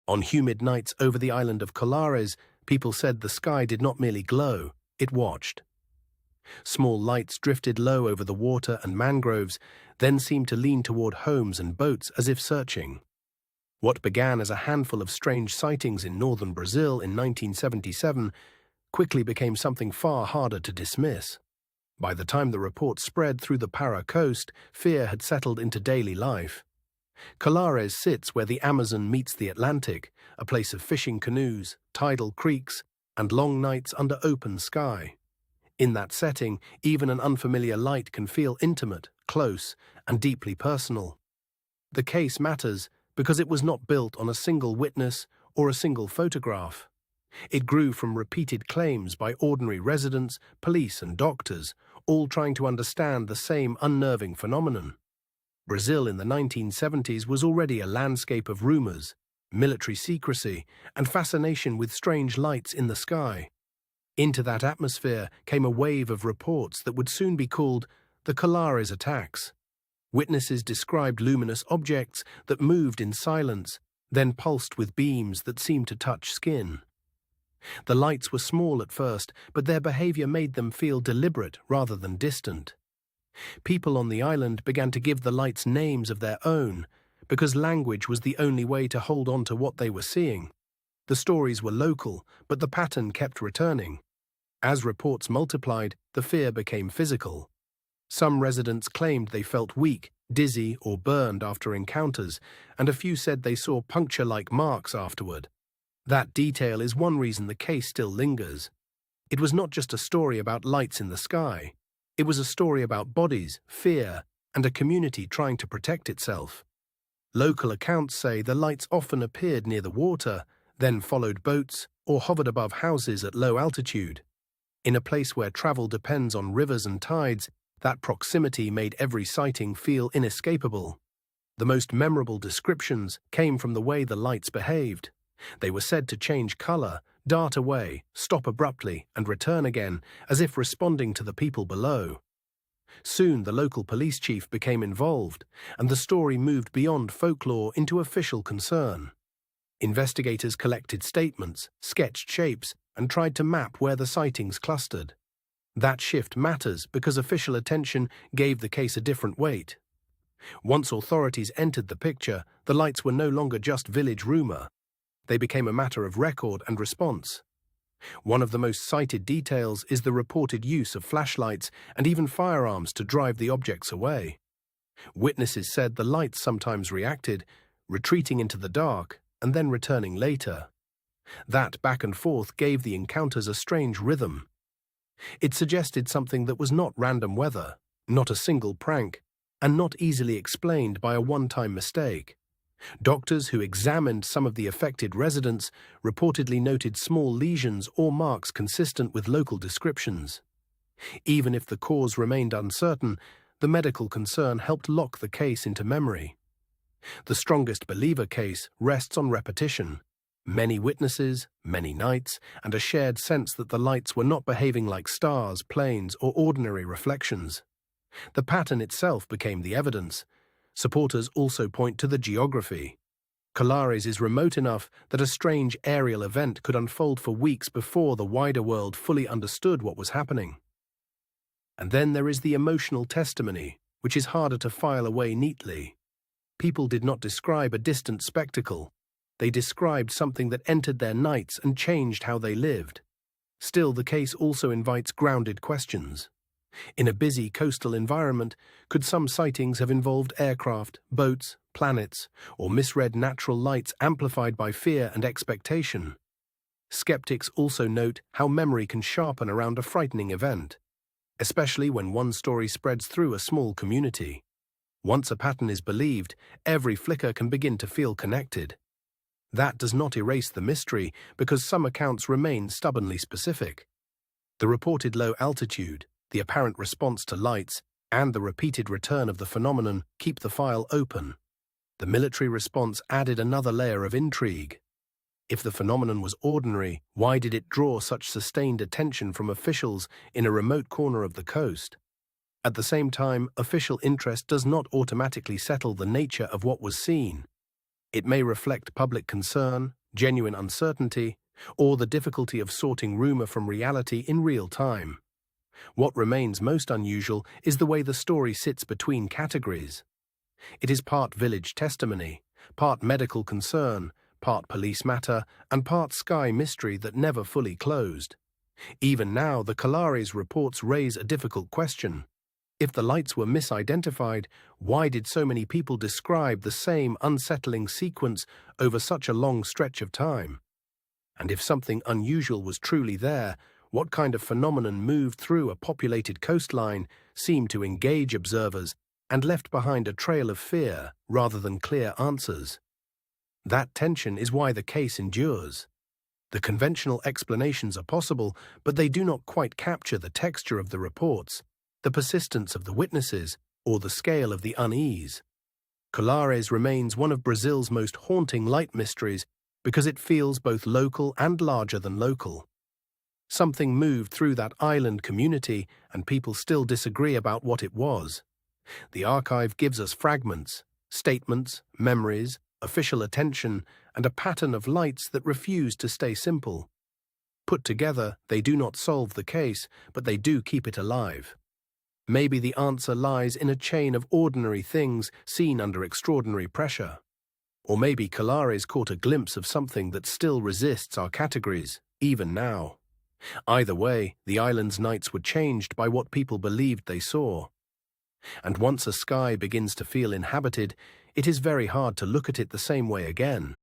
On humid nights over the island of Colares, people said the sky did not merely glow, it watched. Small lights drifted low over the water and mangroves, then seemed to lean toward homes and boats as if searching. What began as a handful of strange sightings in northern Brazil in 1977 quickly became something far harder to dismiss. By the time the report spread through the Para coast, fear had settled into daily life. Colares sits where the Amazon meets the Atlantic, a place of fishing canoes, tidal creeks, and long nights under open sky. In that setting, even an unfamiliar light can feel intimate, close, and deeply personal. The case matters because it was not built on a single witness or a single photograph. It grew from repeated claims by ordinary residents, police, and doctors, all trying to understand the same unnerving phenomenon. Brazil in the 1970s was already a landscape of rumors, military secrecy, and fascination with strange lights in the sky. Into that atmosphere came a wave of reports that would soon be called the Colares Attacks. Witnesses described luminous objects that moved in silence, then pulsed with beams that seemed to touch skin. The lights were small at first, but their behavior made them feel deliberate rather than distant. People on the island began to give the lights names of their own, because language was the only way to hold on to what they were seeing. The stories were local, but the pattern kept returning. As reports multiplied, the fear became physical. Some residents claimed they felt weak, dizzy, or burned after encounters, and a few said they saw puncture-like marks afterward. That detail is one reason the case still lingers. It was not just a story about lights in the sky. It was a story about bodies, fear, and a community trying to protect itself. Local accounts say the lights often appeared near the water, then followed boats, or hovered above houses at low altitude. In a place where travel depends on rivers and tides, that proximity made every sighting feel inescapable. The most memorable descriptions came from the way the lights behaved. They were said to change color, dart away, stop abruptly, and return again, as if responding to the people below. Soon the local police chief became involved, and the story moved beyond folklore into official concern. Investigators collected statements, sketched shapes, and tried to map where the sightings clustered. That shift matters because official attention gave the case a different weight. Once authorities entered the picture, the lights were no longer just village rumor. They became a matter of record and response. One of the most cited details is the reported use of flashlights and even firearms to drive the objects away. Witnesses said the lights sometimes reacted, retreating into the dark and then returning later. That back and forth gave the encounters a strange rhythm. It suggested something that was not random weather, not a single prank, and not easily explained by a one-time mistake. Doctors who examined some of the affected residents reportedly noted small lesions or marks consistent with local descriptions. Even if the cause remained uncertain, the medical concern helped lock the case into memory. The strongest believer case rests on repetition. Many witnesses, many nights, and a shared sense that the lights were not behaving like stars, planes, or ordinary reflections. The pattern itself became the evidence. Supporters also point to the geography. Colares is remote enough that a strange aerial event could unfold for weeks before the wider world fully understood what was happening. And then there is the emotional testimony, which is harder to file away neatly. People did not describe a distant spectacle. They described something that entered their nights and changed how they lived. Still, the case also invites grounded questions. In a busy coastal environment, could some sightings have involved aircraft, boats, planets, or misread natural lights amplified by fear and expectation? Skeptics also note how memory can sharpen around a frightening event, especially when one story spreads through a small community. Once a pattern is believed, every flicker can begin to feel connected. That does not erase the mystery because some accounts remain stubbornly specific. The reported low altitude, the apparent response to lights, and the repeated return of the phenomenon keep the file open. The military response added another layer of intrigue. If the phenomenon was ordinary, why did it draw such sustained attention from officials in a remote corner of the coast? At the same time, official interest does not automatically settle the nature of what was seen. It may reflect public concern, genuine uncertainty, or the difficulty of sorting rumor from reality in real time. What remains most unusual is the way the story sits between categories. It is part village testimony, part medical concern, part police matter, and part sky mystery that never fully closed. Even now, the Colares reports raise a difficult question. If the lights were misidentified, why did so many people describe the same unsettling sequence over such a long stretch of time? And if something unusual was truly there, what kind of phenomenon moved through a populated coastline, seemed to engage observers, and left behind a trail of fear rather than clear answers? That tension is why the case endures. The conventional explanations are possible, but they do not quite capture the texture of the reports, the persistence of the witnesses, or the scale of the unease. Colares remains one of Brazil's most haunting light mysteries because it feels both local and larger than local. Something moved through that island community, and people still disagree about what it was. The archive gives us fragments, statements, memories, official attention, and a pattern of lights that refuse to stay simple. Put together, they do not solve the case, but they do keep it alive. Maybe the answer lies in a chain of ordinary things seen under extraordinary pressure. Or maybe Colares caught a glimpse of something that still resists our categories, even now. Either way, the island's nights were changed by what people believed they saw. And once a sky begins to feel inhabited, it is very hard to look at it the same way again.